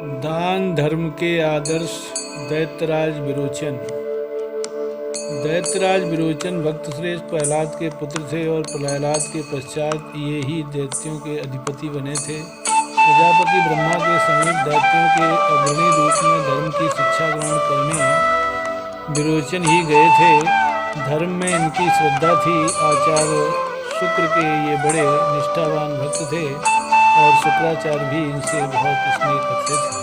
दान धर्म के आदर्श। दैत्यराज विरोचन। दैत्यराज विरोचन भक्त श्रेष्ठ प्रहलाद के पुत्र थे और प्रहलाद के पश्चात ये ही दैत्यों के अधिपति बने थे। प्रजापति ब्रह्मा के समीप दैत्यों के अग्रणी रूप में धर्म की शिक्षा ग्रहण करने विरोचन ही गए थे। धर्म में इनकी श्रद्धा थी। आचार्य शुक्र के ये बड़े निष्ठावान भक्त थे और शुक्राचार्य भी इनसे बहुत स्नेह करते थे।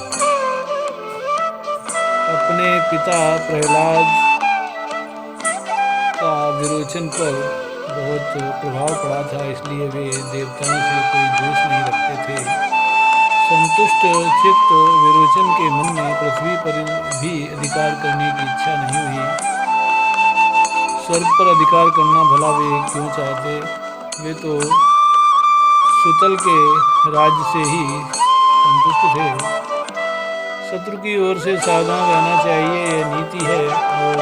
अपने पिता प्रहलाद का विरोचन पर बहुत प्रभाव पड़ा था, इसलिए वे देवताओं से कोई दोष नहीं रखते थे। संतुष्ट चित्त विरोचन के मन में पृथ्वी पर भी अधिकार करने की इच्छा नहीं हुई। स्वर्ग पर अधिकार करना भला वे क्यों चाहते? वे तो सुतल के राज्य से ही संतुष्ट थे। शत्रु की ओर से सावधान रहना चाहिए, यह नीति है और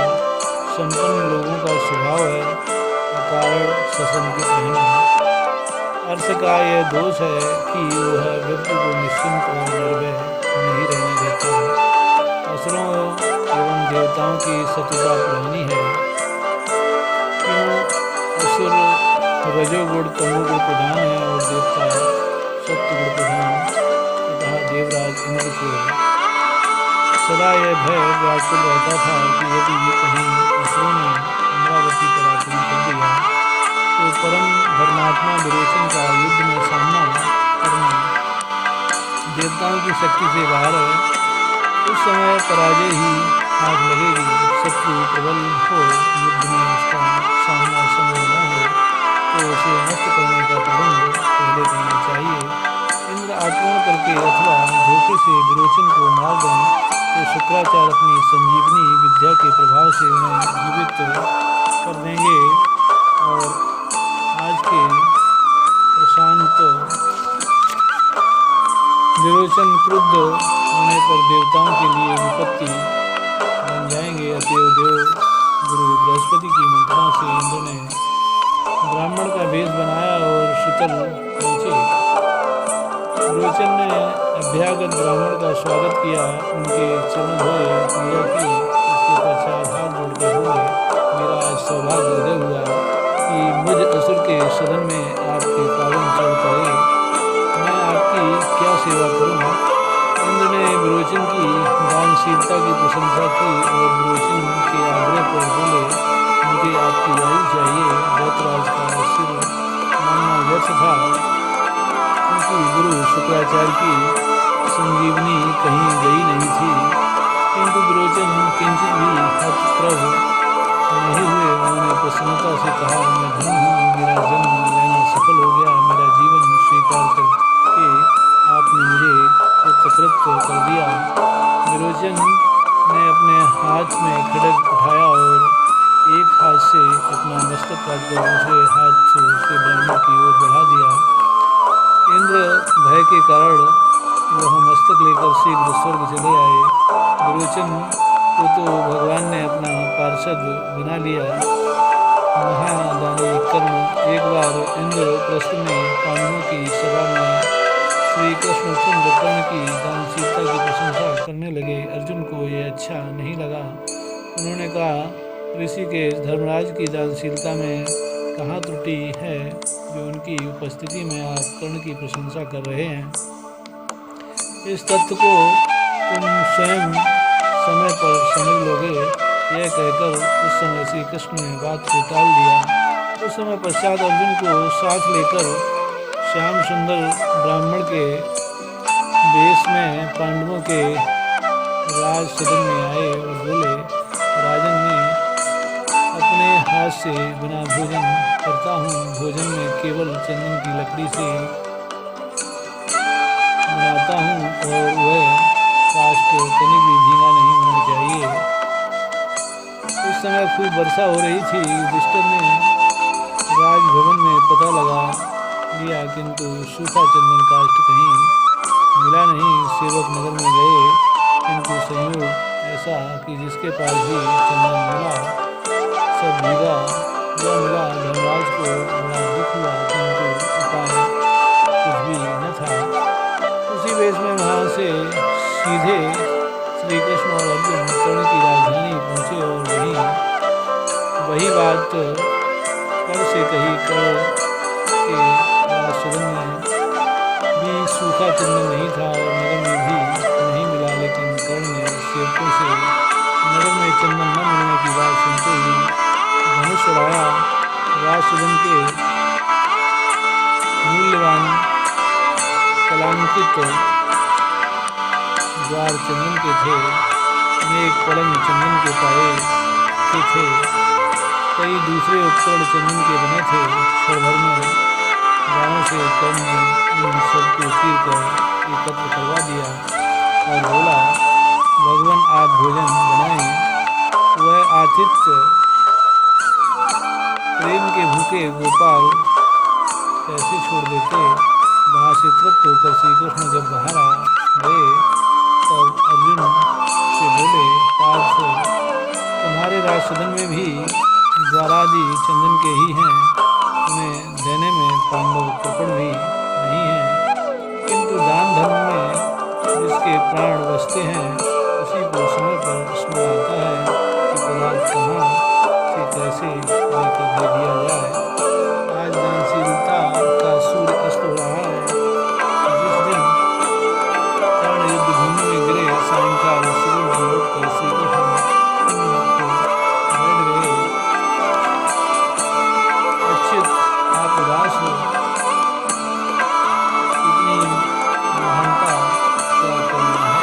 संपन्न लोगों का स्वभाव है। अकारण सशंकित रहना। अर्थ का यह दोष है कि वह व्यक्ति को निश्चिंत और निर्भय नहीं रहने देता। असुरों एवं देवताओं की सत्यता पुरानी है। क्यों? असुर रजोगुण तमोगुण प्रधान है और देवता सत्यगुण प्रधान। तथा देवराज इंद्र को सदा यह भय व्याकुल रहता था कि यदि कहीं असुरों ने अमरावती पर आक्रमण कर दिया तो परम धर्मात्मा विरोचन का युद्ध में सामना करना देवताओं की शक्ति से बाहर है। उस समय पराजय ही हाथ लगेगी। शत्रु प्रबल हो, युद्ध में उसका सामना संभव न हो तो उसे नष्ट करने का प्रबंध पहले करना चाहिए। इंद्र आक्रमण करके अथवा धोखे से विरोचन को मार दें तो शुक्राचार्य अपनी संजीवनी विद्या के प्रभाव से उन्हें जीवित कर देंगे और आज के प्रशांत विरोचन क्रुद्ध होने पर देवताओं के लिए विपत्ति बन जाएंगे। अतएव देव गुरु बृहस्पति की मंत्रणा से इंद्र ने ब्राह्मण का वेश बनाया और सुतल पहुँचे। विरोचन ने अभ्यागत ब्राह्मण का स्वागत किया, उनके चरण धोए, पूजा की। इसके पश्चात हाथ जोड़कर बोले, मेरा आज सौभाग्य उदय हुआ कि मुझ असुर के सदन में आपके पावन चरण पड़े। मैं आपकी क्या सेवा करूं? इंद्र ने विरोचन की दानशीलता की प्रशंसा की और विरोचन के आग्रह पर बोले, मुझे आपकी आयु चाहिए। दैत्यराज का सिर मानना व्यर्थ था क्योंकि गुरु शुक्राचार्य की संजीवनी कहीं गई नहीं थी। किंतु विरोचन किंचित भी हतप्रभ नहीं हुए। उन्होंने प्रसन्नता से कहा, मैं धन्य हूँ, मेरा जन्म लेना सफल हो गया। मेरा जीवन स्वीकार करके आपने मुझे कृतकृत कर दिया। विरोचन ने अपने हाथ में खड्ग उठाया और एक हाथ से अपना मस्तक काटकर दूसरे हाथ से ब्राह्मण की ओर बढ़ा दिया। इंद्र भय के कारण वह मस्तक लेकर शीघ्र स्वर्ग चले आए। विरोचन को तो भगवान ने अपना पार्षद बना लिया। महादानी कर्म। एक बार इंद्रप्रस्थ में पांडवों की सभा में श्री कृष्ण चंद्र कर्ण की दानशीलता की प्रशंसा करने लगे। अर्जुन को यह अच्छा नहीं लगा। उन्होंने कहा, ऋषिकेश, धर्मराज की दानशीलता में कहाँ त्रुटि है जो उनकी उपस्थिति में आप कर्ण की प्रशंसा कर रहे हैं? इस तथ्य को तुम स्वयं समय पर समझ लोगे। यह कहकर उस समय श्री कृष्ण ने बात को टाल दिया। उस समय पश्चात अर्जुन को साथ लेकर श्याम सुंदर ब्राह्मण के वेश में पांडवों के राज सदन में आए और बोले, राजन, मैं अपने हाथ से बिना भोजन करता हूँ। भोजन में केवल चंदन की लकड़ी से बनाता हूँ और वह काष्ठ कहीं भी भीगा नहीं होना चाहिए। उस समय खूब वर्षा हो रही थी। युधिष्ठिर ने राजभवन में पता लगा लिया किंतु सूखा चंदन काष्ठ कहीं मिला नहीं। सेवक नगर में गए किंतु संयोग ऐसा कि जिसके पास भी चंदन मिला सब भीगा या मिला। धर्मराज को बड़ा दुख हुआ किंतु उपाय कुछ भी न था। उसी वेश में वहाँ से सीधे श्री कृष्ण और अर्जुन कर्ण की राजधानी पहुँचे और वही बात कर्ण से कही। कर्ण के राजसदन में भी सूखा चंदन नहीं था और नगर में भी नहीं मिला, लेकिन कर्ण ने सेवकों से नगर में चंदन न मिलने की बात सुनते ही धनुष उड़ाया। राजसदन के मूल्यवान कलांकित द्वार चंदन के थे, अनेक पलंग चंदन के पाए के थे, कई दूसरे उपकरण चंदन के बने थे। क्षण भर में गाँव से कर्ण ने उन सबको चीर कर एकत्र करवा दिया और बोला, भगवान आप भोजन बनाएं। वह आतिथ्य प्रेम के भूखे गोपाल कैसे छोड़ देते। वहाँ से तृप्त होकर श्री कृष्ण जब बाहर आ गए तब अर्जुन से बोले, पार्थ तुम्हारे राजसदन में भी द्वारादि चंदन के ही हैं, उन्हें देने में पांडव कृपण भी नहीं है, किंतु दान धर्म में जिसके प्राण बसते हैं उसी को समय पर स्मरण आता है कि पदार्थ कहाँ से कैसे लेकर दे दिया जाए। आज दानशीलता का सूर्य अस्त हो रहा है। जिस दिन कर्ण युद्ध भूमि में गिरे, सायंकाल श्री में लौटकर श्री कृष्ण बैठ गए। अच्युत आप उदास हो, इतनी महानता क्या करना है।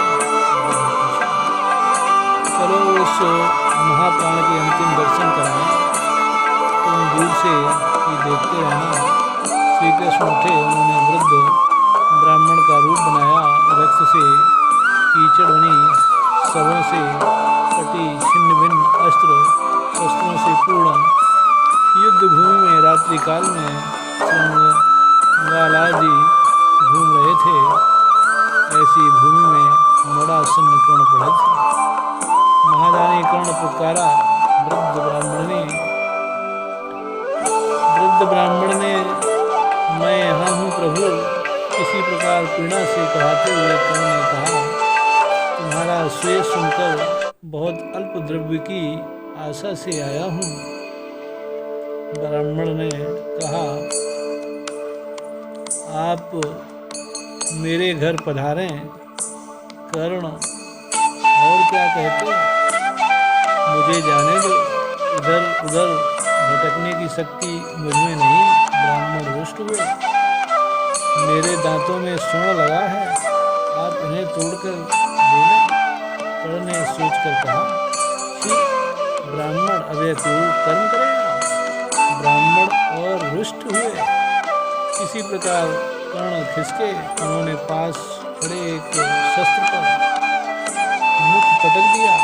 चलो उस महाप्राण के अंतिम दर्शन कराएं, तुम दूर से ही देखते रहना। श्री कृष्ण उठे, उन्होंने वृद्ध ब्राह्मण का रूप बनाया। रक्त से कीचड़ बनी सबों से कटी छिन्न भिन्न अस्त्र शस्त्रों से पूर्ण युद्ध भूमि में रात्रि काल में श्रृंगालादि घूम रहे थे। ऐसी भूमि में मृडासन्न कर्ण पड़े थे। महादानी कर्ण पुकारा। वृद्ध ब्राह्मण ने मैं यहाँ हूँ प्रभु, इसी प्रकार पीड़ा से कहते हुए कर्ण ने कहा, तुम्हारा श्रेय सुनकर बहुत अल्प द्रव्य की आशा से आया हूँ। ब्राह्मण ने कहा, आप मेरे घर पधारें। कर्ण और क्या कहते, मुझे जाने दो, इधर उधर भटकने की शक्ति मुझमें नहीं। ब्राह्मण रुष्ट हुए, मेरे दांतों में स्वर्ण लगा है, आप उन्हें तोड़कर दे लें। कर्ण ने सोचकर कहा, ब्राह्मण अभय कर्म करेगा। ब्राह्मण और रुष्ट हुए। इसी प्रकार कर्ण खिसके, उन्होंने पास खड़े एक शस्त्र पर मुख पटक दिया।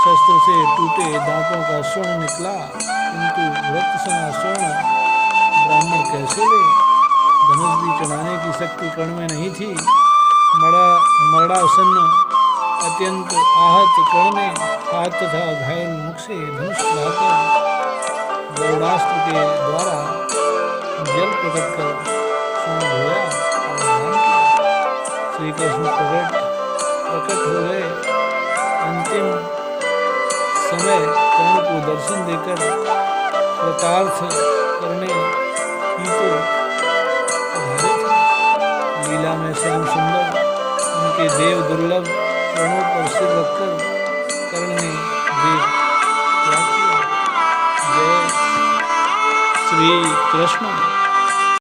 शस्त्र से टूटे दांतों का स्वर्ण निकला, किंतु रक्त सना स्वर्ण ब्राह्मण कैसे ले। धनुष भी चढ़ाने की शक्ति कर्ण में नहीं थी। मरणासन्न अत्यंत आहत कर्ण ने हाथ तथा घायल मुख से धनुष चढ़ाकर गरुड़ास्त्र के द्वारा जल प्रकट कर स्वर्ण धोया और दान किया। श्री कृष्ण प्रकट हो गए। अंतिम समय कर्ण को दर्शन देकर कृतार्थ करने ही तो आधारित थे। लीला में श्याम सुंदर उनके देव दुर्लभ चरणों पर सिर रखकर कर्ण ने देव त्याग किया। जय श्री कृष्ण।